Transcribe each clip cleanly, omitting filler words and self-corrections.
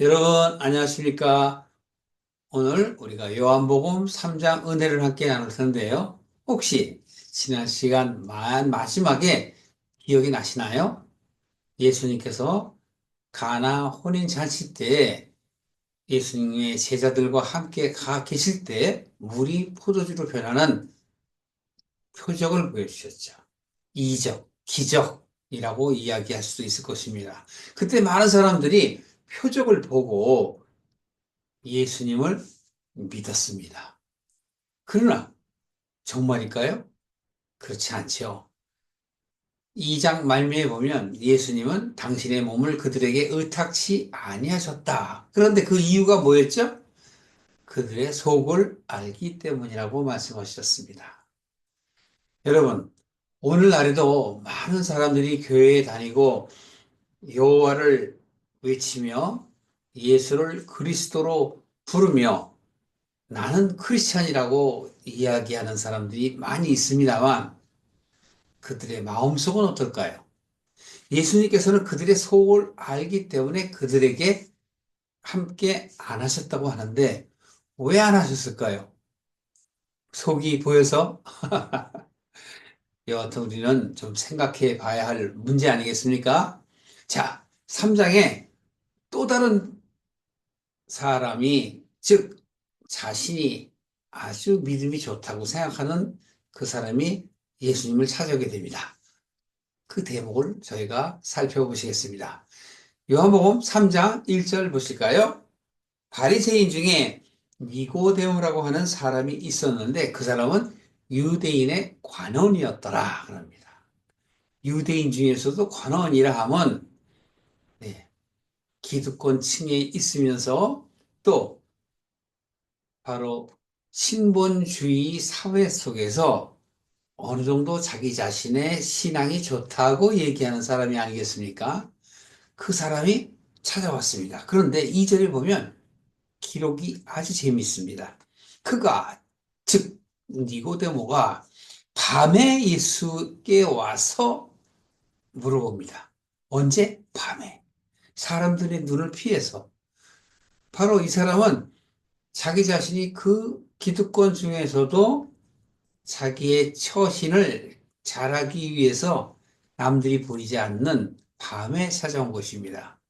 여러분, 안녕하십니까? 오늘 우리가 요한복음 3장 은혜를 함께 나눌 텐데요. 혹시 지난 시간 마지막에 기억이 나시나요? 예수님께서 가나 혼인 잔치 때 예수님의 제자들과 함께 가 계실 때 물이 포도주로 변하는 표적을 보여주셨죠. 이적, 기적이라고 이야기할 수도 있을 것입니다. 그때 많은 사람들이 표적을 보고 예수님을 믿었습니다. 그러나 정말일까요? 그렇지 않죠. 2장 말미에 보면 예수님은 당신의 몸을 그들에게 의탁치 아니하셨다. 그런데 그 이유가 뭐였죠? 그들의 속을 알기 때문이라고 말씀하셨습니다. 여러분, 오늘날에도 많은 사람들이 교회에 다니고 여호와를 외치며 예수를 그리스도로 부르며 나는 크리스찬이라고 이야기하는 사람들이 많이 있습니다만 그들의 마음속은 어떨까요? 예수님께서는 그들의 속을 알기 때문에 그들에게 함께 안 하셨다고 하는데 왜 안 하셨을까요? 속이 보여서 여하튼 우리는 좀 생각해 봐야 할 문제 아니겠습니까? 자, 3장에 또 다른 사람이 즉 자신이 아주 믿음이 좋다고 생각하는 그 사람이 예수님을 찾아오게 됩니다. 그 대목을 저희가 살펴보시겠습니다. 요한복음 3장 1절 보실까요? 바리새인 중에 니고데모라고 하는 사람이 있었는데 그 사람은 유대인의 관원이었더라 그럽니다. 유대인 중에서도 관원이라 하면 네, 기득권 층에 있으면서 또 바로 신본주의 사회 속에서 어느 정도 자기 자신의 신앙이 좋다고 얘기하는 사람이 아니겠습니까? 그 사람이 찾아왔습니다. 그런데 2절에 보면 기록이 아주 재미있습니다. 그가, 즉, 니고데모가 밤에 예수께 와서 물어봅니다. 언제? 밤에. 사람들의 눈을 피해서. 바로 이 사람은 자기 자신이 그 기득권 중에서도 자기의 처신을 잘하기 위해서 남들이 보이지 않는 밤에 찾아온 것입니다.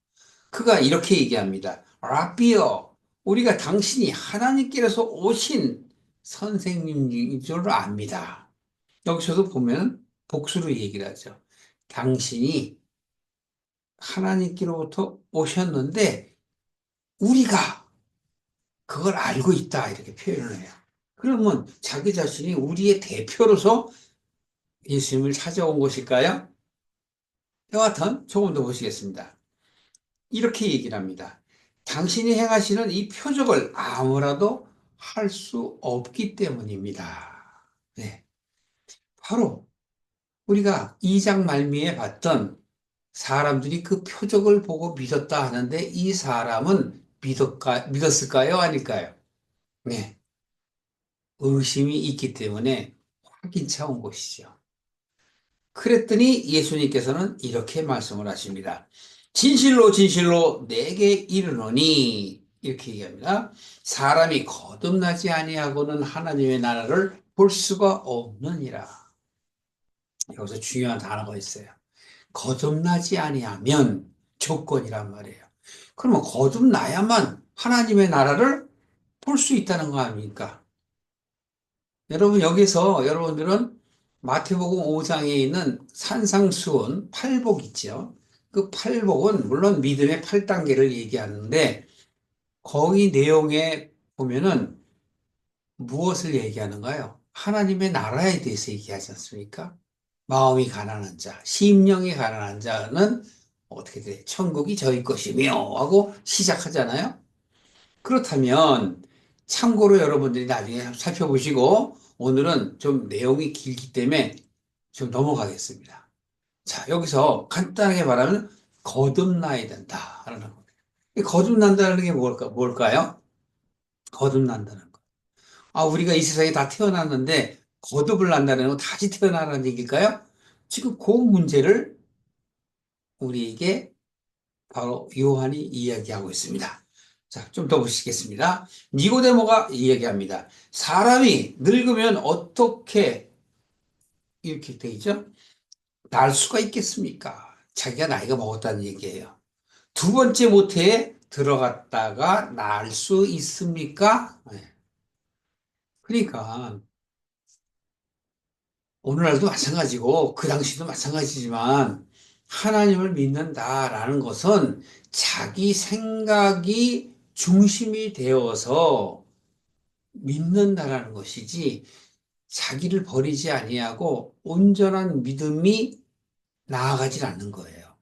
그가 이렇게 얘기합니다. 라비어, 우리가 당신이 하나님께로서 오신 선생님인 줄 압니다. 여기서도 보면 복수로 얘기를 하죠. 당신이 하나님께로부터 오셨는데 우리가 그걸 알고 있다 이렇게 표현을 해요. 그러면 자기 자신이 우리의 대표로서 예수님을 찾아온 것일까요? 여하튼 조금 더 보시겠습니다. 이렇게 얘기를 합니다. 당신이 행하시는 이 표적을 아무라도 할 수 없기 때문입니다. 네. 바로 우리가 2장 말미에 봤던 사람들이 그 표적을 보고 믿었다 하는데 이 사람은 믿었을까요? 아닐까요? 네. 의심이 있기 때문에 확인차 온 것이죠. 그랬더니 예수님께서는 이렇게 말씀을 하십니다. 진실로 진실로 내게 이르노니 이렇게 얘기합니다. 사람이 거듭나지 아니하고는 하나님의 나라를 볼 수가 없느니라. 여기서 중요한 단어가 있어요. 거듭나지 아니하면 조건이란 말이에요. 그러면 거듭나야만 하나님의 나라를 볼 수 있다는 거 아닙니까? 여러분 여기서 여러분들은 마태복음 5장에 있는 산상수훈 팔복 있죠. 그 팔복은 물론 믿음의 8단계를 얘기하는데 거기 내용에 보면은 무엇을 얘기하는가요? 하나님의 나라에 대해서 얘기하지 않습니까? 마음이 가난한 자, 심령이 가난한 자는 어떻게 돼? 천국이 저희 것이며 하고 시작하잖아요. 그렇다면 참고로 여러분들이 나중에 살펴보시고 오늘은 좀 내용이 길기 때문에 좀 넘어가겠습니다. 자, 여기서 간단하게 말하면 거듭나야 된다라는 겁니다. 이 거듭난다는 게 뭘까요? 거듭난다는 거. 아, 우리가 이 세상에 다 태어났는데 거듭을 난다는 건 다시 태어나라는 얘기일까요? 지금 그 문제를 우리에게 바로 요한이 이야기하고 있습니다. 자, 좀 더 보시겠습니다. 니고데모가 이야기합니다. 사람이 늙으면 어떻게 이렇게 되죠? 날 수가 있겠습니까? 자기가 나이가 먹었다는 얘기예요. 두 번째 모태에 들어갔다가 날 수 있습니까? 네. 그러니까 오늘날도 마찬가지고 그 당시도 마찬가지지만 하나님을 믿는다라는 것은 자기 생각이 중심이 되어서 믿는다라는 것이지 자기를 버리지 아니하고 온전한 믿음이 나아가질 않는 거예요.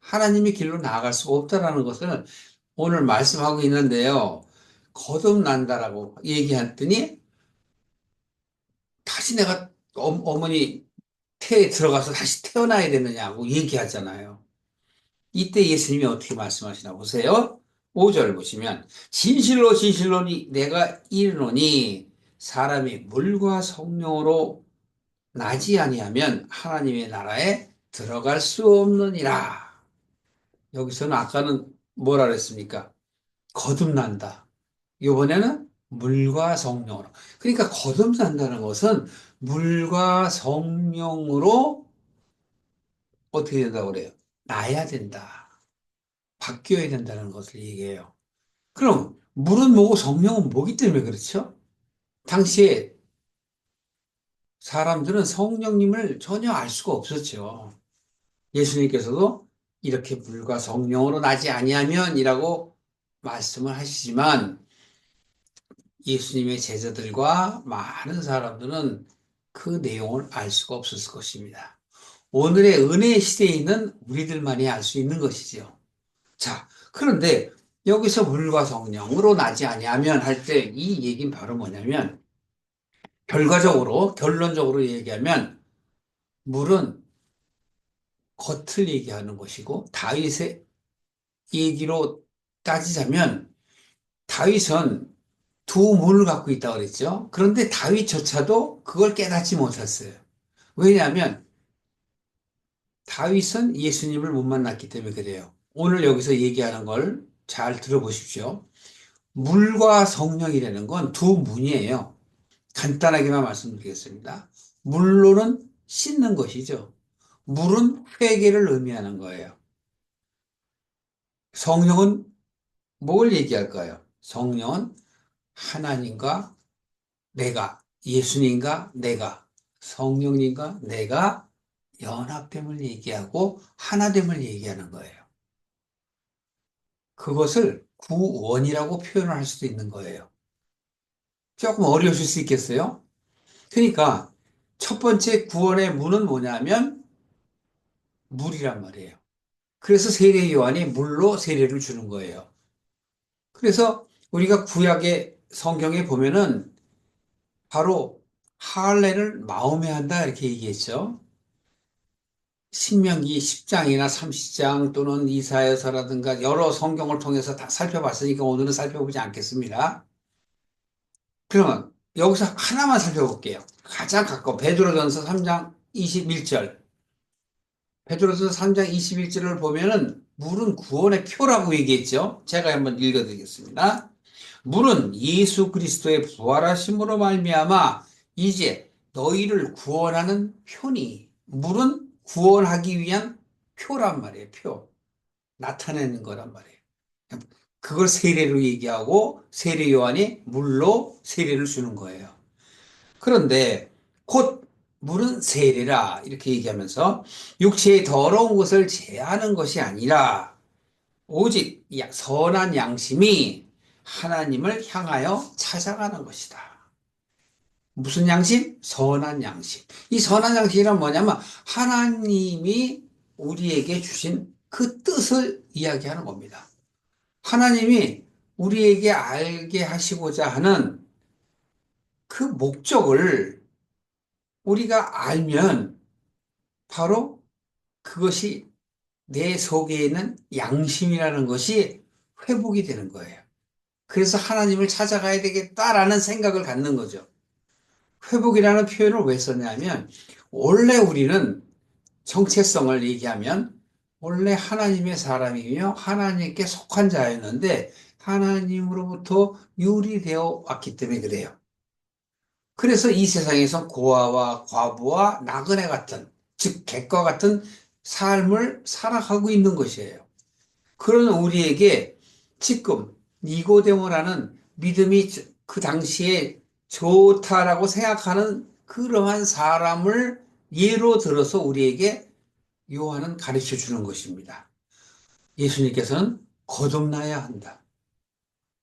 하나님의 길로 나아갈 수가 없다라는 것을 오늘 말씀하고 있는데요. 거듭난다라고 얘기했더니 다시 내가 어머니 태에 들어가서 다시 태어나야 되느냐고 얘기하잖아요. 이때 예수님이 어떻게 말씀하시나 보세요. 5절 보시면 진실로 진실로 내가 이르노니 사람이 물과 성령으로 나지 아니하면 하나님의 나라에 들어갈 수 없느니라. 여기서는 아까는 뭐라 그랬습니까? 거듭난다. 이번에는 물과 성령으로. 그러니까 거듭난다는 것은 물과 성령으로 어떻게 된다고 그래요? 나야 된다. 바뀌어야 된다는 것을 얘기해요. 그럼 물은 뭐고 성령은 뭐기 때문에 그렇죠? 당시에 사람들은 성령님을 전혀 알 수가 없었죠. 예수님께서도 이렇게 물과 성령으로 나지 아니하면이라고 말씀을 하시지만 예수님의 제자들과 많은 사람들은 그 내용을 알 수가 없었을 것입니다. 오늘의 은혜 시대에 있는 우리들만이 알 수 있는 것이죠. 자, 그런데 여기서 물과 성령으로 나지 아니하면 할 때 이 얘기는 바로 뭐냐면 결과적으로 결론적으로 얘기하면 물은 겉을 얘기하는 것이고 다윗의 얘기로 따지자면 다윗은 두 문을 갖고 있다고 그랬죠. 그런데 다윗조차도 그걸 깨닫지 못했어요. 왜냐하면 다윗은 예수님을 못 만났기 때문에 그래요. 오늘 여기서 얘기하는 걸 잘 들어보십시오. 물과 성령이라는 건 두 문이에요. 간단하게만 말씀드리겠습니다. 물로는 씻는 것이죠. 물은 회개를 의미하는 거예요. 성령은 뭘 얘기할까요? 성령은 하나님과 내가, 예수님과 내가, 성령님과 내가 연합됨을 얘기하고 하나됨을 얘기하는 거예요. 그것을 구원이라고 표현을 할 수도 있는 거예요. 조금 어려우실 수 있겠어요? 그러니까 첫 번째 구원의 문은 뭐냐면 물이란 말이에요. 그래서 세례 요한이 물로 세례를 주는 거예요. 그래서 우리가 구약의 성경에 보면은 바로 할례를 마음에 한다 이렇게 얘기했죠. 신명기 10장이나 30장 또는 이사야서라든가 여러 성경을 통해서 다 살펴봤으니까 오늘은 살펴보지 않겠습니다. 그러면 여기서 하나만 살펴볼게요. 가장 가까워 베드로전서 3장 21절. 베드로전서 3장 21절을 보면은 물은 구원의 표라고 얘기했죠. 제가 한번 읽어드리겠습니다. 물은 예수 그리스도의 부활하심으로 말미암아 이제 너희를 구원하는 표니 물은 구원하기 위한 표란 말이에요. 표. 나타내는 거란 말이에요. 그걸 세례로 얘기하고 세례 요한이 물로 세례를 주는 거예요. 그런데 곧 물은 세례라 이렇게 얘기하면서 육체의 더러운 것을 제하는 것이 아니라 오직 선한 양심이 하나님을 향하여 찾아가는 것이다. 무슨 양심? 선한 양심. 이 선한 양심이란 뭐냐면 하나님이 우리에게 주신 그 뜻을 이야기하는 겁니다. 하나님이 우리에게 알게 하시고자 하는 그 목적을 우리가 알면 바로 그것이 내 속에 있는 양심이라는 것이 회복이 되는 거예요. 그래서 하나님을 찾아가야 되겠다라는 생각을 갖는 거죠. 회복이라는 표현을 왜 썼냐면 원래 우리는 정체성을 얘기하면 원래 하나님의 사람이며 하나님께 속한 자였는데 하나님으로부터 유리되어 왔기 때문에 그래요. 그래서 이 세상에서 고아와 과부와 나그네 같은, 즉 객과 같은 삶을 살아가고 있는 것이에요. 그런 우리에게 지금 니고데모라는 믿음이 그 당시에 좋다라고 생각하는 그러한 사람을 예로 들어서 우리에게 요한은 가르쳐 주는 것입니다. 예수님께서는 거듭나야 한다.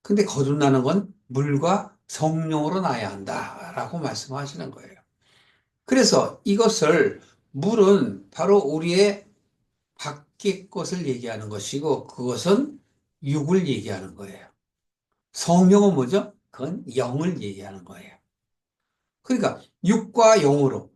근데 거듭나는 건 물과 성령으로 나야 한다라고 말씀하시는 거예요. 그래서 이것을 물은 바로 우리의 밖의 것을 얘기하는 것이고 그것은 육을 얘기하는 거예요. 성령은 뭐죠? 그건 영을 얘기하는 거예요. 그러니까 육과 영으로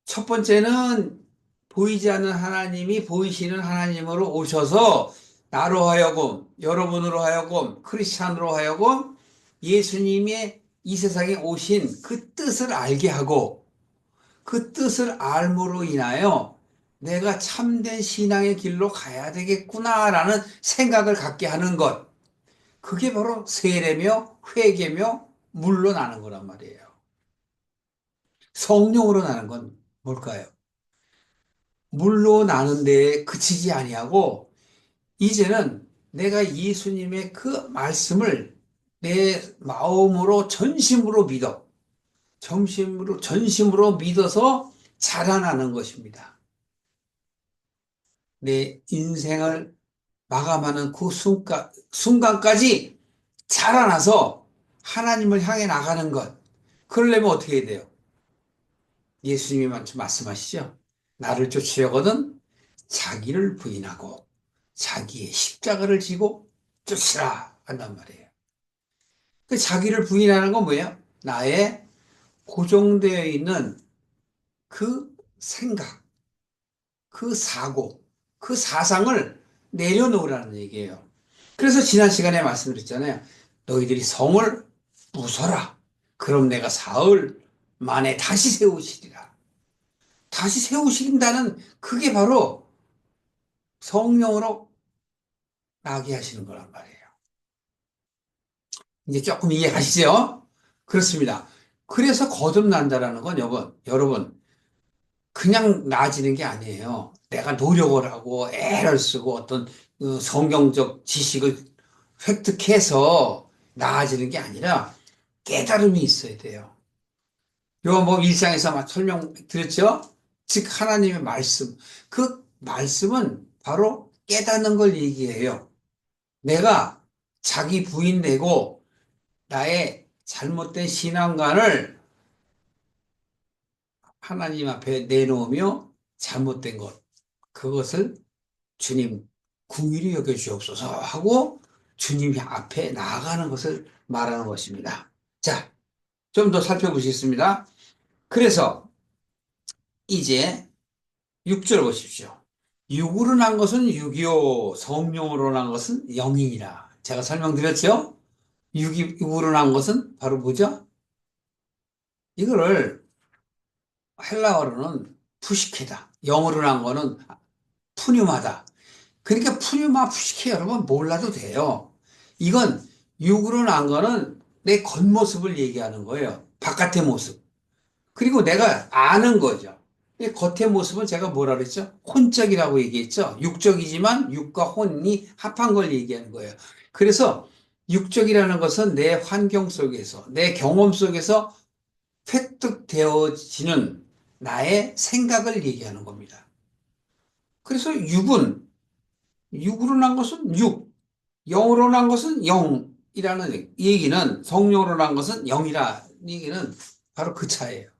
첫 번째는 보이지 않는 하나님이 보이시는 하나님으로 오셔서 나로 하여금 여러분으로 하여금 크리스찬으로 하여금 예수님의 이 세상에 오신 그 뜻을 알게 하고 그 뜻을 알므로 인하여 내가 참된 신앙의 길로 가야 되겠구나라는 생각을 갖게 하는 것. 그게 바로 세례며 회개며 물로 나는 거란 말이에요. 성령으로 나는 건 뭘까요? 물로 나는 데에 그치지 아니하고 이제는 내가 예수님의 그 말씀을 내 마음으로 전심으로 믿어. 전심으로 믿어서 자라나는 것입니다. 내 인생을 마감하는 그 순간까지 자라나서 하나님을 향해 나가는 것. 그러려면 어떻게 해야 돼요? 예수님이 말씀하시죠. 나를 쫓으려거든 자기를 부인하고 자기의 십자가를 지고 쫓으라 한단 말이에요. 그 자기를 부인하는 건 뭐예요? 나의 고정되어 있는 그 생각, 그 사고, 그 사상을 내려놓으라는 얘기예요. 그래서 지난 시간에 말씀드렸잖아요. 너희들이 성을 부숴라. 그럼 내가 사흘 만에 다시 세우시리라. 다시 세우신다는 그게 바로 성령으로 나게 하시는 거란 말이에요. 이제 조금 이해가시죠? 그렇습니다. 그래서 거듭난다라는 건 여러분, 그냥 나아지는 게 아니에요. 내가 노력을 하고 애를 쓰고 어떤 성경적 지식을 획득해서 나아지는 게 아니라 깨달음이 있어야 돼요. 요한복음 1장에서 막 설명드렸죠? 즉 하나님의 말씀. 그 말씀은 바로 깨닫는 걸 얘기해요. 내가 자기 부인 되고 나의 잘못된 신앙관을 하나님 앞에 내놓으며 잘못된 것, 그것을 주님 궁휼히 여겨주옵소서 하고 주님 앞에 나아가는 것을 말하는 것입니다. 자, 좀 더 살펴보시겠습니다. 그래서 이제 6절 보십시오. 육으로 난 것은 육이요, 성령으로 난 것은 영이니라. 제가 설명드렸죠? 육으로 난 것은 바로 뭐죠? 이거를 헬라어로는 푸시케다. 영어로 난 거는 푸뉴마다. 그러니까 푸뉴마 푸시케 여러분 몰라도 돼요. 이건 육으로 난 거는 내 겉모습을 얘기하는 거예요. 바깥의 모습. 그리고 내가 아는 거죠. 이 겉의 모습은 제가 뭐라 그랬죠? 혼적이라고 얘기했죠. 육적이지만 육과 혼이 합한 걸 얘기하는 거예요. 그래서 육적이라는 것은 내 환경 속에서, 내 경험 속에서 획득되어지는 나의 생각을 얘기하는 겁니다. 그래서 육으로 난 것은 육, 영으로 난 것은 영이라는 얘기는 성령으로 난 것은 영이라는 얘기는 바로 그 차이예요.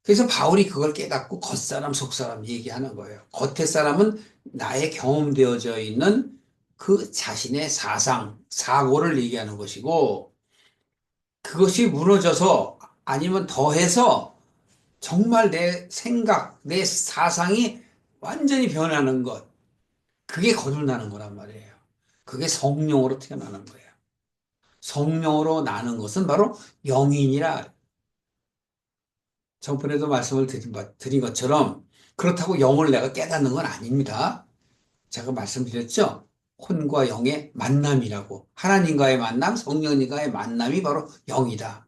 그래서 바울이 그걸 깨닫고 겉사람, 속사람 얘기하는 거예요. 겉의 사람은 나의 경험되어져 있는 그 자신의 사상, 사고를 얘기하는 것이고 그것이 무너져서 아니면 더해서 정말 내 생각, 내 사상이 완전히 변하는 것. 그게 거듭나는 거란 말이에요. 그게 성령으로 태어나는 거예요. 성령으로 나는 것은 바로 영이니라. 전번에도 말씀을 드린 것처럼 그렇다고 영을 내가 깨닫는 건 아닙니다. 제가 말씀드렸죠? 혼과 영의 만남이라고. 하나님과의 만남, 성령님과의 만남이 바로 영이다.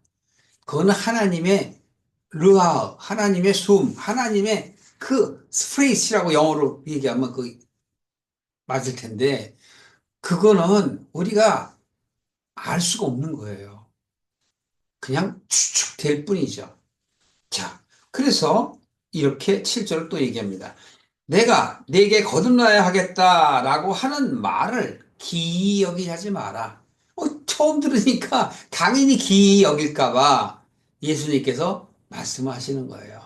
그거는 하나님의 르아, 하나님의 숨, 하나님의 그 스프레이시라고 영어로 얘기하면 그 맞을 텐데, 그거는 우리가 알 수가 없는 거예요. 그냥 추측될 뿐이죠. 자, 그래서 이렇게 7절을 또 얘기합니다. 내가 네게 거듭나야 하겠다라고 하는 말을 기이 여기지 하지 마라. 처음 들으니까 당연히 기이 여길까 봐 예수님께서 말씀하시는 거예요.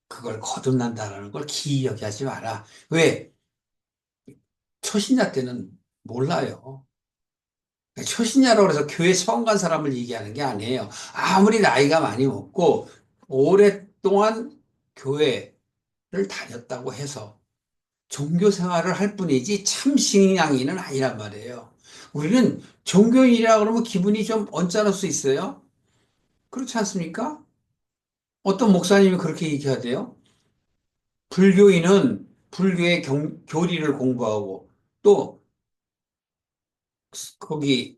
그걸 거듭난다라는 걸 기이 여기지 마라. 왜? 초신자 때는 몰라요. 초신자라고 해서 교회 처음 간 사람을 얘기하는 게 아니에요. 아무리 나이가 많이 먹고 오랫동안 교회를 다녔다고 해서 종교 생활을 할 뿐이지 참 신앙인은 아니란 말이에요. 우리는 종교인이라 그러면 기분이 좀 언짢을 수 있어요. 그렇지 않습니까? 어떤 목사님이 그렇게 얘기하대요. 불교인은 불교의 교리를 공부하고 또 거기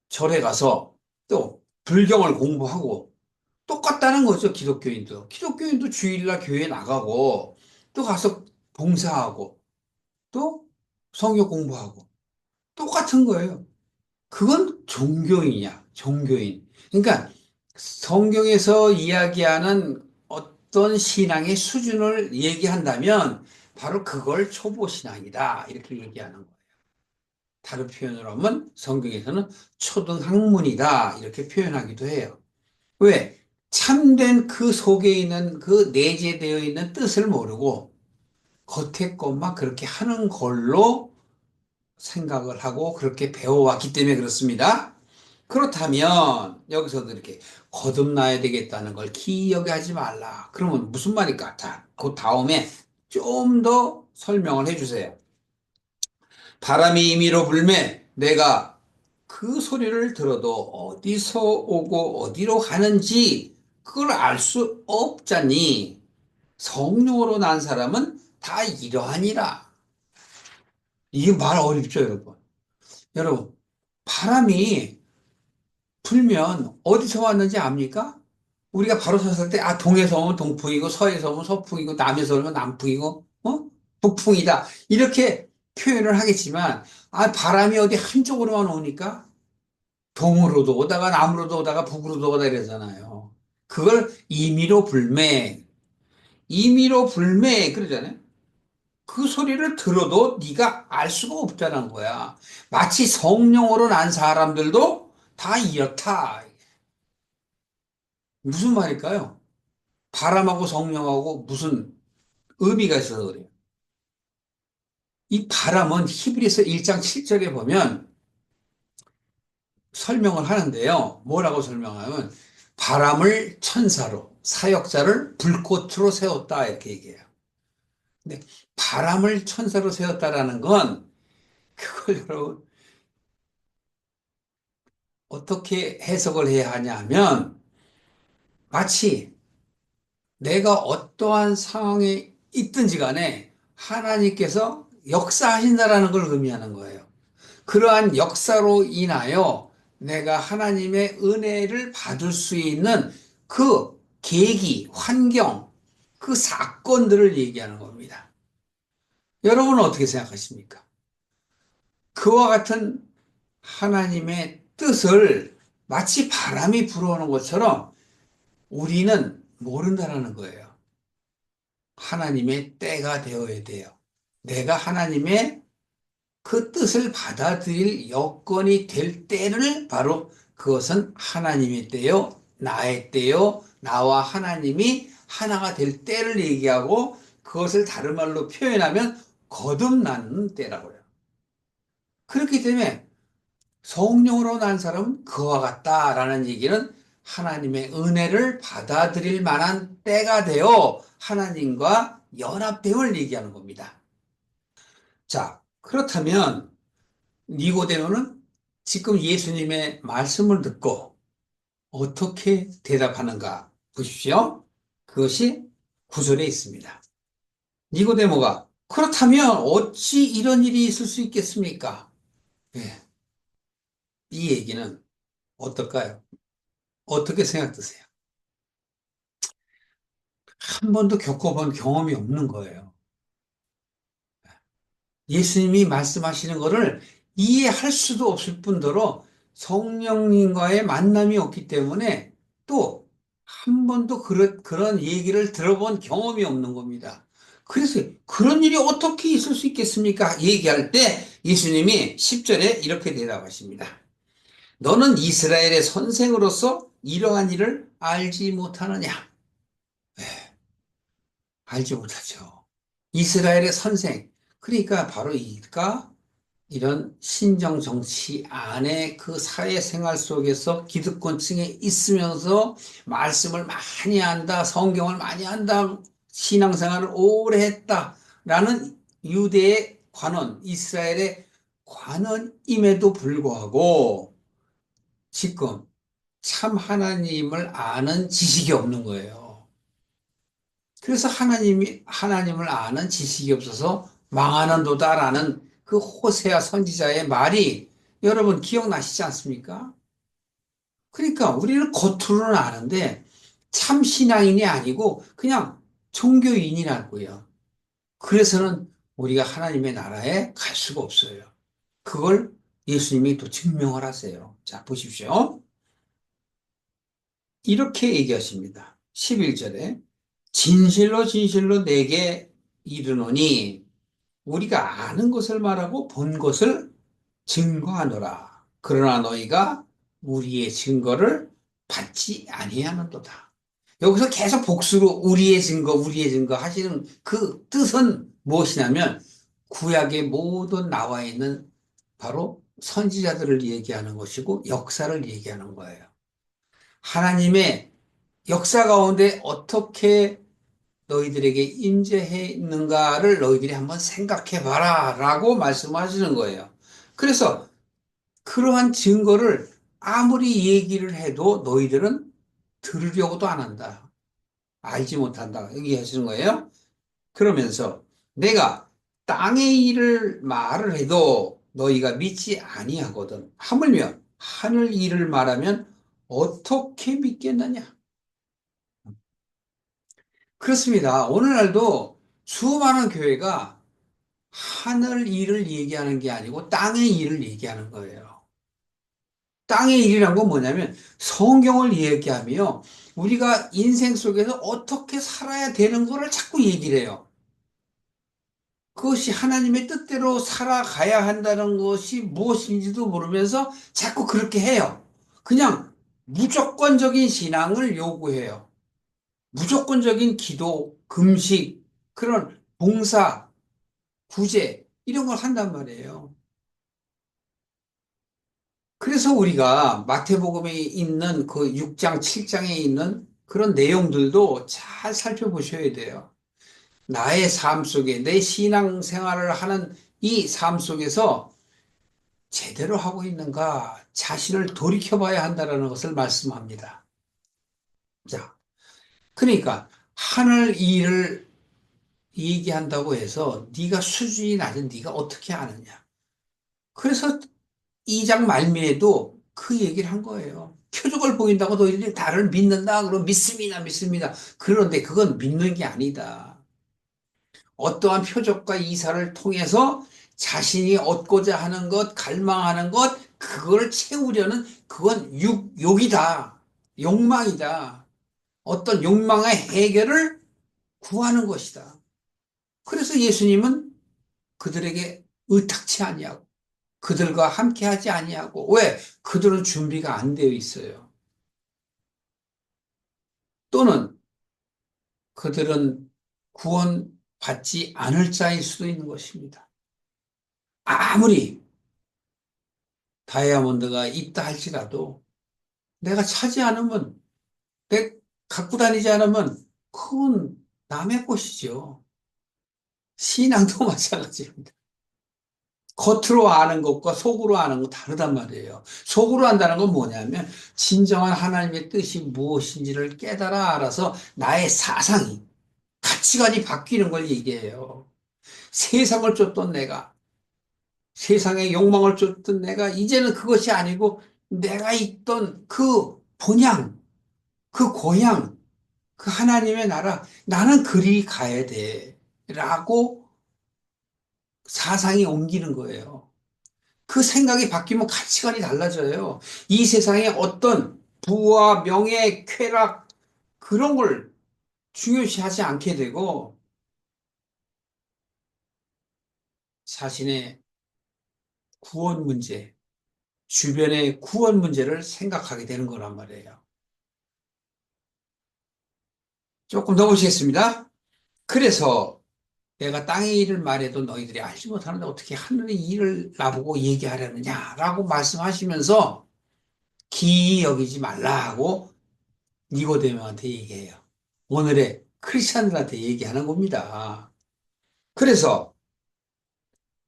절에 가서 또 불경을 공부하고 똑같다는 거죠. 기독교인도. 기독교인도 주일날 교회 나가고 또 가서 봉사하고 또 성경 공부하고 똑같은 거예요. 그건 종교인이야, 종교인. 그러니까 성경에서 이야기하는 어떤 신앙의 수준을 얘기한다면 바로 그걸 초보신앙이다. 이렇게 얘기하는 거예요. 다른 표현으로 하면 성경에서는 초등학문이다. 이렇게 표현하기도 해요. 왜? 참된 그 속에 있는 그 내재되어 있는 뜻을 모르고 겉에 것만 그렇게 하는 걸로 생각을 하고 그렇게 배워왔기 때문에 그렇습니다. 그렇다면 여기서도 이렇게 거듭나야 되겠다는 걸 기억에 하지 말라. 그러면 무슨 말일까? 자, 그 다음에 좀 더 설명을 해주세요. 바람이 임의로 불매 내가 그 소리를 들어도 어디서 오고 어디로 가는지 그걸 알 수 없자니 성령으로 난 사람은 다 이러하니라. 이게 말 어렵죠, 여러분? 여러분, 바람이 불면 어디서 왔는지 압니까? 우리가 바로 섰을 때, 동에서 오면 동풍이고, 서에서 오면 서풍이고, 남에서 오면 남풍이고, 북풍이다. 이렇게 표현을 하겠지만, 바람이 어디 한쪽으로만 오니까, 동으로도 오다가, 남으로도 오다가, 북으로도 오다 이러잖아요. 그걸 임의로 불매, 임의로 불매, 그러잖아요. 그 소리를 들어도 네가 알 수가 없다는 거야. 마치 성령으로 난 사람들도 다 이렇다. 무슨 말일까요? 바람하고 성령하고 무슨 의미가 있어서 그래요. 이 바람은 히브리서 1장 7절에 보면 설명을 하는데요. 뭐라고 설명하면 바람을 천사로 사역자를 불꽃으로 세웠다 이렇게 얘기해요. 근데 바람을 천사로 세웠다라는 건 그걸 여러분 어떻게 해석을 해야 하냐 하면 마치 내가 어떠한 상황에 있든지 간에 하나님께서 역사하신다라는 걸 의미하는 거예요. 그러한 역사로 인하여 내가 하나님의 은혜를 받을 수 있는 그 계기, 환경, 그 사건들을 얘기하는 겁니다. 여러분은 어떻게 생각하십니까? 그와 같은 하나님의 뜻을 마치 바람이 불어오는 것처럼 우리는 모른다라는 거예요. 하나님의 때가 되어야 돼요. 내가 하나님의 그 뜻을 받아들일 여건이 될 때를 바로 그것은 하나님의 때요, 나의 때요, 나와 하나님이 하나가 될 때를 얘기하고 그것을 다른 말로 표현하면 거듭나는 때라고 해요. 그렇기 때문에 성령으로 난 사람은 그와 같다라는 얘기는 하나님의 은혜를 받아들일 만한 때가 되어 하나님과 연합됨을 얘기하는 겁니다. 자, 그렇다면 니고데모는 지금 예수님의 말씀을 듣고 어떻게 대답하는가 보십시오. 그것이 구절에 있습니다. 니고데모가 그렇다면 어찌 이런 일이 있을 수 있겠습니까? 예, 이 얘기는 어떨까요? 어떻게 생각드세요? 한 번도 겪어본 경험이 없는 거예요. 예수님이 말씀하시는 것을 이해할 수도 없을 뿐더러 성령님과의 만남이 없기 때문에 또 한 번도 그런 얘기를 들어본 경험이 없는 겁니다. 그래서 그런 일이 어떻게 있을 수 있겠습니까? 얘기할 때 예수님이 10절에 이렇게 대답하십니다. 너는 이스라엘의 선생으로서 이러한 일을 알지 못하느냐? 알지 못하죠. 이스라엘의 선생. 그러니까 바로 이가 이런 신정 정치 안에 그 사회생활 속에서 기득권층에 있으면서 말씀을 많이 한다, 성경을 많이 한다, 신앙생활을 오래 했다라는 유대의 관원, 이스라엘의 관원임에도 불구하고 지금 참 하나님을 아는 지식이 없는 거예요. 그래서 하나님을 아는 지식이 없어서 망하는도다라는 그 호세아 선지자의 말이 여러분 기억나시지 않습니까? 그러니까 우리는 겉으로는 아는데 참 신앙인이 아니고 그냥 종교인이라고요. 그래서는 우리가 하나님의 나라에 갈 수가 없어요. 그걸 예수님이 또 증명을 하세요. 자, 보십시오. 이렇게 얘기하십니다. 11절에 진실로 진실로 내게 이르노니 우리가 아는 것을 말하고 본 것을 증거하노라. 그러나 너희가 우리의 증거를 받지 아니하는도다. 여기서 계속 복수로 우리의 증거 하시는 그 뜻은 무엇이냐면 구약에 모두 나와 있는 바로 선지자들을 얘기하는 것이고 역사를 얘기하는 거예요. 하나님의 역사 가운데 어떻게 너희들에게 임재해 있는가를 너희들이 한번 생각해 봐라 라고 말씀하시는 거예요. 그래서 그러한 증거를 아무리 얘기를 해도 너희들은 들으려고도 안 한다. 알지 못한다. 여기 하시는 거예요. 그러면서 내가 땅의 일을 말을 해도 너희가 믿지 아니하거든. 하물며 하늘 일을 말하면 어떻게 믿겠느냐? 그렇습니다. 오늘날도 수많은 교회가 하늘 일을 얘기하는 게 아니고 땅의 일을 얘기하는 거예요. 땅의 일이란 건 뭐냐면 성경을 얘기하며 우리가 인생 속에서 어떻게 살아야 되는 거를 자꾸 얘기를 해요. 그것이 하나님의 뜻대로 살아가야 한다는 것이 무엇인지도 모르면서 자꾸 그렇게 해요. 그냥 무조건적인 신앙을 요구해요. 무조건적인 기도, 금식, 그런 봉사, 구제, 이런 걸 한단 말이에요. 그래서 우리가 마태복음에 있는 그 6장, 7장에 있는 그런 내용들도 잘 살펴보셔야 돼요. 나의 삶 속에, 내 신앙 생활을 하는 이 삶 속에서 제대로 하고 있는가 자신을 돌이켜봐야 한다는 것을 말씀합니다. 자, 그러니까 하늘 일을 얘기한다고 해서 네가 수준이 낮은 네가 어떻게 아느냐. 그래서 2장 말미에도 그 얘기를 한 거예요. 표적을 보인다고 너희들이 나를 믿는다. 그럼 믿습니다, 믿습니다. 그런데 그건 믿는 게 아니다. 어떠한 표적과 이사를 통해서 자신이 얻고자 하는 것, 갈망하는 것, 그걸 채우려는 그건 욕이다. 욕망이다. 어떤 욕망의 해결을 구하는 것이다. 그래서 예수님은 그들에게 의탁치 아니하고 그들과 함께 하지 아니하고 왜? 그들은 준비가 안 되어 있어요. 또는 그들은 구원받지 않을 자일 수도 있는 것입니다. 아무리 다이아몬드가 있다 할지라도 내가 차지 않으면 내 갖고 다니지 않으면 그건 남의 것이죠. 신앙도 마찬가지입니다. 겉으로 아는 것과 속으로 아는 거 다르단 말이에요. 속으로 안다는 건 뭐냐면 진정한 하나님의 뜻이 무엇인지를 깨달아 알아서 나의 사상이 가치관이 바뀌는 걸 얘기해요. 세상을 쫓던 내가, 세상의 욕망을 쫓던 내가, 이제는 그것이 아니고 내가 있던 그 본향, 그 고향, 그 하나님의 나라, 나는 그리 가야 돼. 라고 사상이 옮기는 거예요. 그 생각이 바뀌면 가치관이 달라져요. 이 세상에 어떤 부와 명예, 쾌락, 그런 걸 중요시하지 않게 되고 자신의 구원 문제, 주변의 구원 문제를 생각하게 되는 거란 말이에요. 조금 더 보시겠습니다. 그래서 내가 땅의 일을 말해도 너희들이 알지 못하는데 어떻게 하늘의 일을 나보고 얘기하려느냐라고 말씀하시면서 기이 여기지 말라고 니고데모한테 얘기해요. 오늘의 크리스천들한테 얘기하는 겁니다. 그래서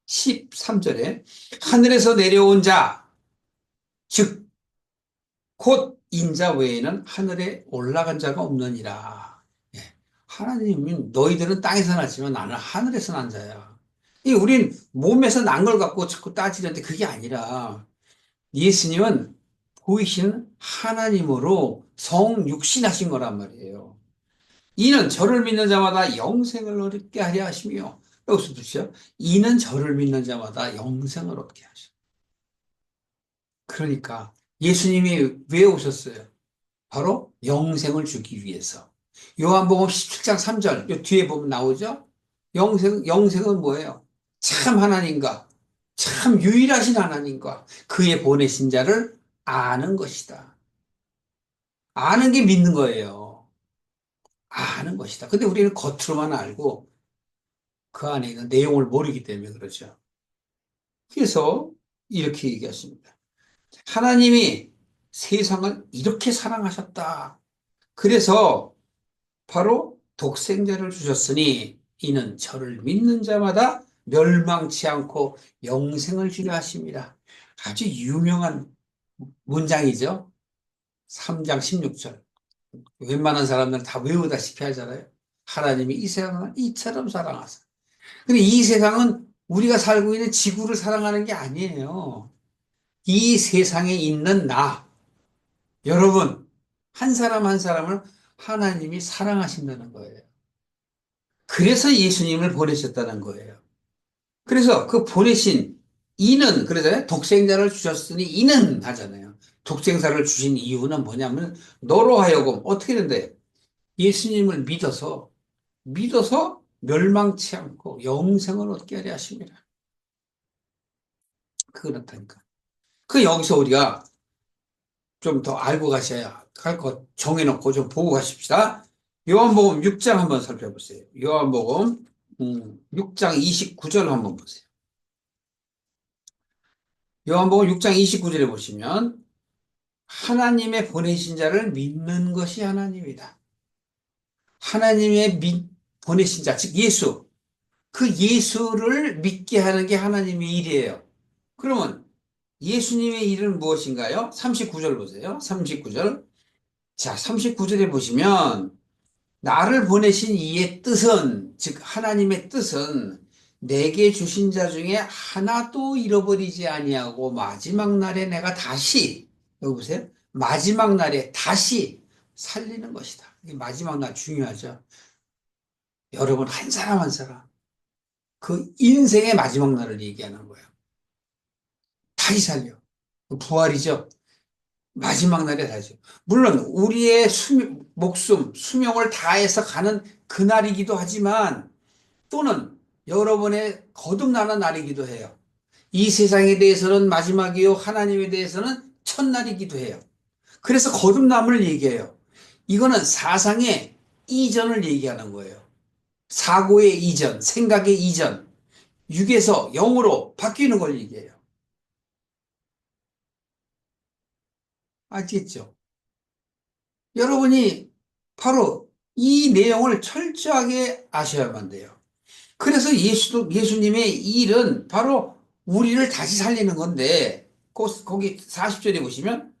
13절에 하늘에서 내려온 자, 즉, 곧 인자 외에는 하늘에 올라간 자가 없느니라. 예. 하나님은 너희들은 땅에서 났지만 나는 하늘에서 난 자야. 이 우린 몸에서 난 걸 갖고 자꾸 따지는데 그게 아니라 예수님은 보이시는 하나님으로 성육신하신 거란 말이에요. 이는 저를 믿는 자마다 영생을 얻게 하려 하시며 여기서 보시죠. 이는 저를 믿는 자마다 영생을 얻게 하시오. 그러니까 예수님이 왜 오셨어요? 바로 영생을 주기 위해서. 요한복음 17장 3절, 요 뒤에 보면 나오죠? 영생은 뭐예요? 참 하나님과, 참 유일하신 하나님과 그의 보내신 자를 아는 것이다. 아는 게 믿는 거예요. 아는 것이다. 근데 우리는 겉으로만 알고 그 안에 있는 내용을 모르기 때문에 그러죠. 그래서 이렇게 얘기했습니다. 하나님이 세상을 이렇게 사랑하셨다. 그래서 바로 독생자를 주셨으니 이는 저를 믿는 자마다 멸망치 않고 영생을 주려 하십니다. 아주 유명한 문장이죠. 3장 16절. 웬만한 사람들은 다 외우다시피 하잖아요. 하나님이 이 세상을 이처럼 사랑하사. 근데 이 세상은 우리가 살고 있는 지구를 사랑하는 게 아니에요. 이 세상에 있는 나, 여러분, 한 사람 한 사람을 하나님이 사랑하신다는 거예요. 그래서 예수님을 보내셨다는 거예요. 그래서 그 보내신 이는, 그래서 독생자를 주셨으니 이는 하잖아요. 독생자를 주신 이유는 뭐냐면, 너로 하여금 어떻게 된대? 예수님을 믿어서 멸망치 않고 영생을 얻게 하려 하십니다. 그렇다니까. 그 여기서 우리가 좀 더 알고 가셔야 할 것 정해놓고 좀 보고 가십시다. 요한복음 6장 한번 살펴보세요. 요한복음 6장 29절 한번 보세요. 요한복음 6장 29절에 보시면 하나님의 보내신 자를 믿는 것이 하나님이다. 하나님의 보내신 자, 즉 예수. 그 예수를 믿게 하는 게 하나님의 일이에요. 그러면 예수님의 일은 무엇인가요? 39절 보세요. 39절. 자, 39절에 보시면 나를 보내신 이의 뜻은, 즉 하나님의 뜻은 내게 주신 자 중에 하나도 잃어버리지 아니하고 마지막 날에 내가 다시, 여기 보세요. 마지막 날에 다시 살리는 것이다. 이 마지막 날 중요하죠. 여러분 한 사람 한 사람 그 인생의 마지막 날을 얘기하는 거예요. 다시 살려. 그 부활이죠. 마지막 날에 다시. 물론 우리의 목숨, 수명을 다해서 가는 그날이기도 하지만 또는 여러분의 거듭나는 날이기도 해요. 이 세상에 대해서는 마지막이요. 하나님에 대해서는 첫날이기도 해요. 그래서 거듭남을 얘기해요. 이거는 사상의 이전을 얘기하는 거예요. 사고의 이전, 생각의 이전, 육에서 영으로 바뀌는 걸 얘기해요. 아시겠죠? 여러분이 바로 이 내용을 철저하게 아셔야만 돼요. 그래서 예수님의 일은 바로 우리를 다시 살리는 건데, 거기 40절에 보시면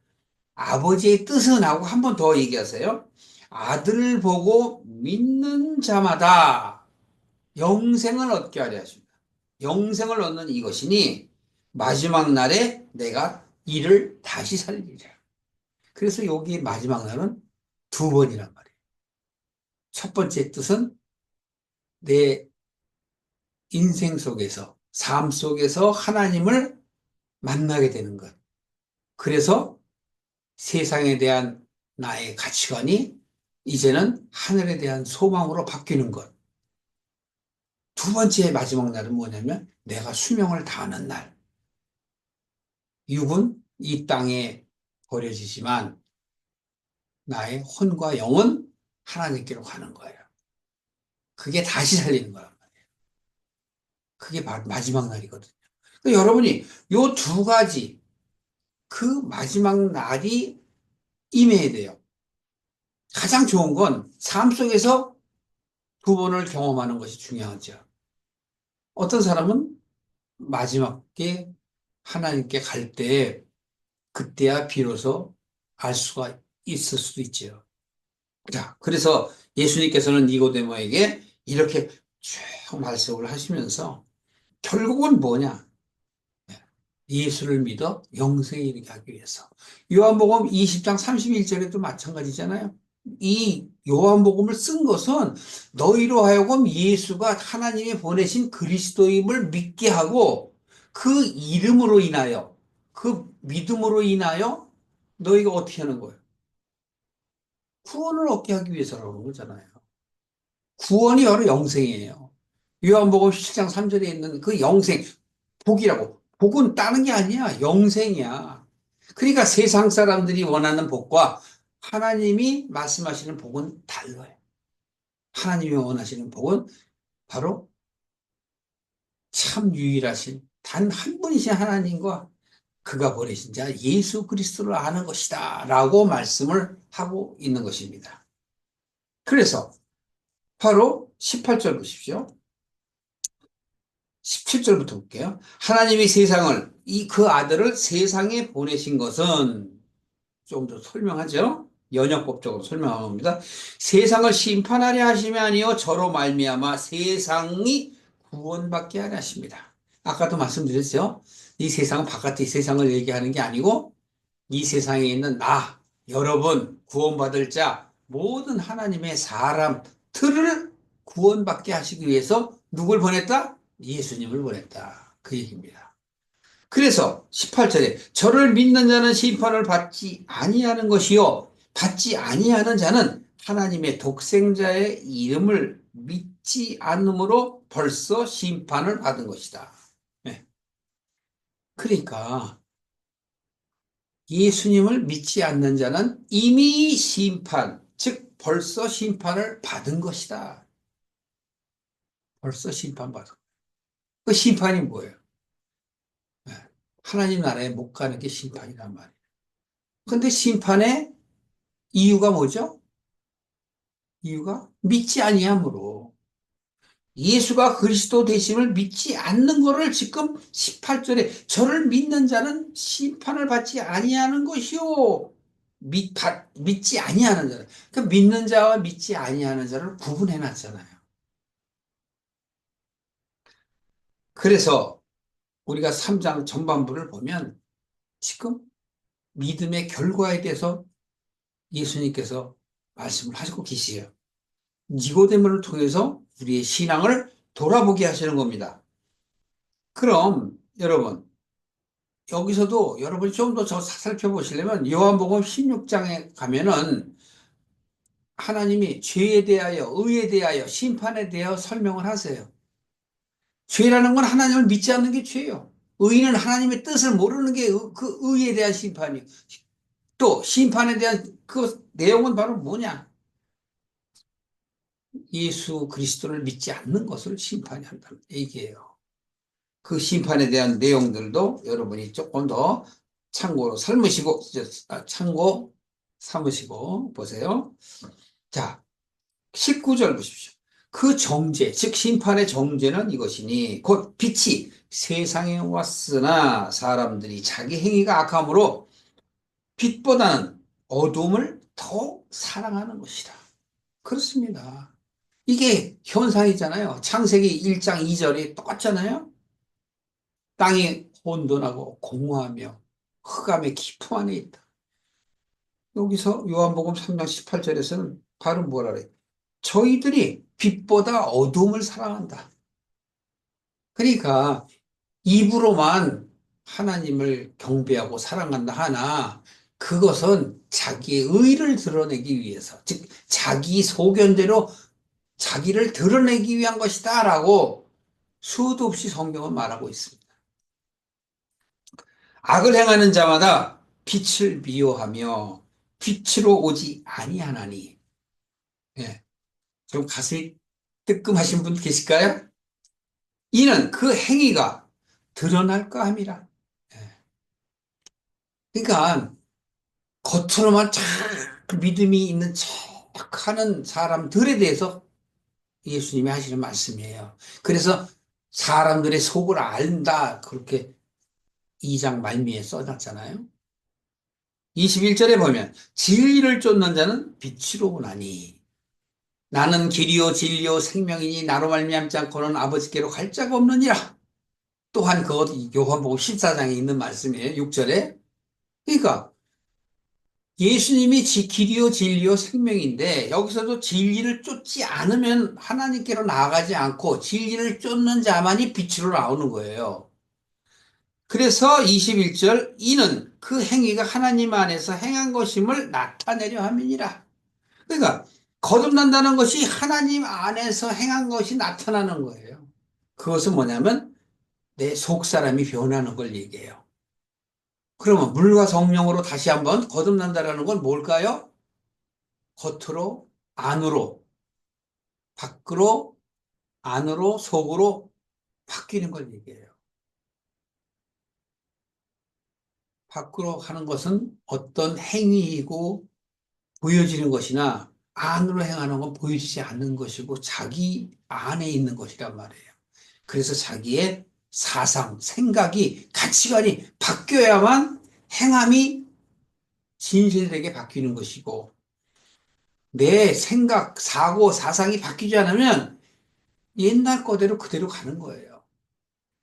아버지의 뜻은 하고 한 번 더 얘기하세요. 아들을 보고 믿는 자마다 영생을 얻게 하려 하십니다. 영생을 얻는 이것이니 마지막 날에 내가 이를 다시 살리리라. 그래서 여기 마지막 날은 두 번이란 말이에요. 첫 번째 뜻은 내 인생 속에서, 삶 속에서 하나님을 만나게 되는 것. 그래서 세상에 대한 나의 가치관이 이제는 하늘에 대한 소망으로 바뀌는 것. 두 번째 마지막 날은 뭐냐면 내가 수명을 다하는 날. 육은 이 땅에 버려지지만 나의 혼과 영은 하나님께로 가는 거예요. 그게 다시 살리는 거란 말이에요. 그게 마지막 날이거든요. 그러니까 여러분이 요 두 가지, 그 마지막 날이 임해야 돼요. 가장 좋은 건 삶 속에서 두 번을 경험하는 것이 중요하죠. 어떤 사람은 마지막에 하나님께 갈 때, 그때야 비로소 알 수가 있을 수도 있죠. 자, 그래서 예수님께서는 니고데모에게 이렇게 쭉 말씀을 하시면서 결국은 뭐냐? 예수를 믿어 영생에 이르게 하기 위해서. 요한복음 20장 31절에도 마찬가지잖아요. 이 요한복음을 쓴 것은 너희로 하여금 예수가 하나님이 보내신 그리스도임을 믿게 하고 그 이름으로 인하여, 그 믿음으로 인하여 너희가 어떻게 하는 거예요? 구원을 얻게 하기 위해서라는 거잖아요. 구원이 바로 영생이에요. 요한복음 17장 3절에 있는 그 영생, 복이라고. 복은 다른 게 아니야. 영생이야. 그러니까 세상 사람들이 원하는 복과 하나님이 말씀하시는 복은 달라요. 하나님이 원하시는 복은 바로 참 유일하신 단 한 분이신 하나님과 그가 보내신 자 예수 그리스도를 아는 것이다. 라고 말씀을 하고 있는 것입니다. 그래서 바로 18절 보십시오. 17절부터 볼게요. 하나님이 세상을, 그 아들을 세상에 보내신 것은, 좀 더 설명하죠. 연역법적으로 설명합니다. 세상을 심판하려 하심이 아니요 저로 말미암아 세상이 구원받게 하려 하십니다. 아까도 말씀드렸죠. 이 세상은 바깥의 세상을 얘기하는 게 아니고 이 세상에 있는 나, 여러분, 구원받을 자, 모든 하나님의 사람들을 구원받게 하시기 위해서 누굴 보냈다? 예수님을 보냈다. 그 얘기입니다. 그래서 18절에 저를 믿는 자는 심판을 받지 아니하는 것이요 받지 아니하는 자는 하나님의 독생자의 이름을 믿지 않으므로 벌써 심판을 받은 것이다. 네. 그러니까 예수님을 믿지 않는 자는 이미 심판, 즉 벌써 심판을 받은 것이다. 벌써 심판받은. 그 심판이 뭐예요? 네. 하나님 나라에 못 가는 게 심판이란 말이에요. 근데 심판의 이유가 뭐죠? 이유가 믿지 아니함으로. 예수가 그리스도 되심을 믿지 않는 것을 지금 18절에 저를 믿는 자는 심판을 받지 아니하는 것이요. 믿지 아니하는 자는. 그 믿는 자와 믿지 아니하는 자를 구분해 놨잖아요. 그래서 우리가 3장 전반부를 보면 지금 믿음의 결과에 대해서 예수님께서 말씀을 하시고 계시에요. 니고데모를 통해서 우리의 신앙을 돌아보게 하시는 겁니다. 그럼 여러분 여기서도 여러분이 좀 더 살펴보시려면 요한복음 16장에 가면은 하나님이 죄에 대하여 의에 대하여 심판에 대하여 설명을 하세요. 죄라는 건 하나님을 믿지 않는 게 죄예요. 의는 하나님의 뜻을 모르는 게 그 의에 대한 심판이에요. 또 심판에 대한 그 내용은 바로 뭐냐? 예수 그리스도를 믿지 않는 것을 심판이 한다는 얘기예요. 그 심판에 대한 내용들도 여러분이 조금 더 참고 삼으시고 보세요. 자, 19절 보십시오. 그 정죄, 즉 심판의 정죄는 이것이니 곧 빛이 세상에 왔으나 사람들이 자기 행위가 악함으로 빛보다는 어둠을 더 사랑하는 것이다. 그렇습니다. 이게 현상이잖아요. 창세기 1장 2절이 똑같잖아요. 땅이 혼돈하고 공허하며 흑암의 깊음 안에 있다. 여기서 요한복음 3장 18절에서는 바로 뭐라 그래요? 저희들이 빛보다 어둠을 사랑한다. 그러니까 입으로만 하나님을 경배하고 사랑한다 하나 그것은 자기의 의를 드러내기 위해서, 즉 자기 소견대로 자기를 드러내기 위한 것이다라고 수도 없이 성경은 말하고 있습니다. 악을 행하는 자마다 빛을 미워하며 빛으로 오지 아니하나니. 예, 좀 가슴이 뜨끔하신 분 계실까요? 이는 그 행위가 드러날까 함이라. 예. 그러니까 겉으로만 참 믿음이 있는 척 하는 사람들에 대해서 예수님이 하시는 말씀이에요. 그래서 사람들의 속을 안다. 그렇게 2장 말미에 써놨잖아요. 21절에 보면 진리를 쫓는 자는 빛으로 오나니 나는 길이요 진리요 생명이니 나로 말미암지 않고는 아버지께로 갈 자가 없느니라. 또한 그것 요한복음 14장에 있는 말씀이에요. 6절에. 그러니까 예수님이 길이요 진리요 생명인데 여기서도 진리를 쫓지 않으면 하나님께로 나아가지 않고 진리를 쫓는 자만이 빛으로 나오는 거예요. 그래서 21절 이는 그 행위가 하나님 안에서 행한 것임을 나타내려 함이니라. 그러니까 거듭난다는 것이 하나님 안에서 행한 것이 나타나는 거예요. 그것은 뭐냐면 내 속사람이 변하는 걸 얘기해요. 그러면 물과 성령으로 다시 한번 거듭난다는 건 뭘까요? 겉으로, 안으로, 밖으로, 안으로, 속으로 바뀌는 걸 얘기해요. 밖으로 하는 것은 어떤 행위이고 보여지는 것이나 안으로 행하는 건 보여지지 않는 것이고 자기 안에 있는 것이란 말이에요. 그래서 자기의 사상, 생각이, 가치관이 바뀌어야만 행함이 진실되게 바뀌는 것이고 내 생각, 사고, 사상이 바뀌지 않으면 옛날 거대로 그대로 가는 거예요.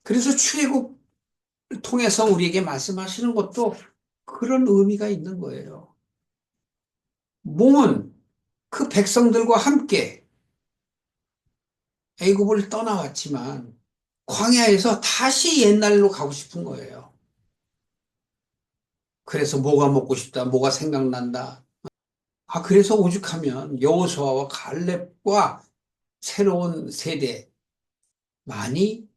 그래서 출애굽을 통해서 우리에게 말씀하시는 것도 그런 의미가 있는 거예요. 몸은 그 백성들과 함께 애굽을 떠나왔지만 광야에서 다시 옛날로 가고 싶은 거예요. 그래서 뭐가 먹고 싶다, 뭐가 생각난다. 그래서 오죽하면 여호수아와 갈렙과 새로운 세대 많이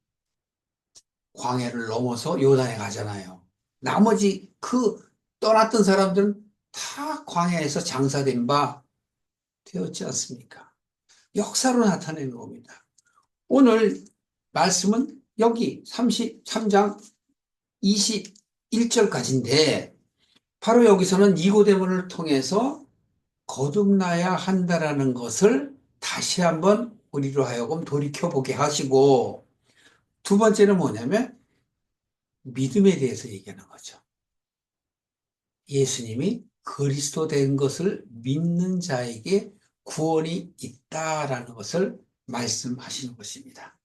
광야를 넘어서 요단에 가잖아요. 나머지 그 떠났던 사람들은 다 광야에서 장사된 바 되었지 않습니까? 역사로 나타내는 겁니다. 오늘 말씀은 여기 33장 21절까지인데 바로 여기서는 니고데모를 통해서 거듭나야 한다라는 것을 다시 한번 우리로 하여금 돌이켜보게 하시고 두 번째는 뭐냐면 믿음에 대해서 얘기하는 거죠. 예수님이 그리스도 된 것을 믿는 자에게 구원이 있다라는 것을 말씀하시는 것입니다.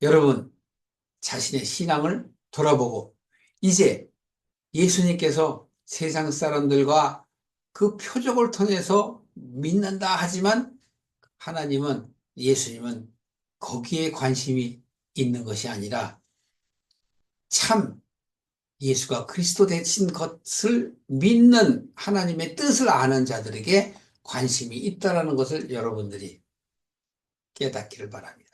여러분, 자신의 신앙을 돌아보고 이제 예수님께서 세상 사람들과 그 표적을 통해서 믿는다 하지만 하나님은, 예수님은 거기에 관심이 있는 것이 아니라 참 예수가 그리스도 되신 것을 믿는 하나님의 뜻을 아는 자들에게 관심이 있다는 것을 여러분들이 깨닫기를 바랍니다.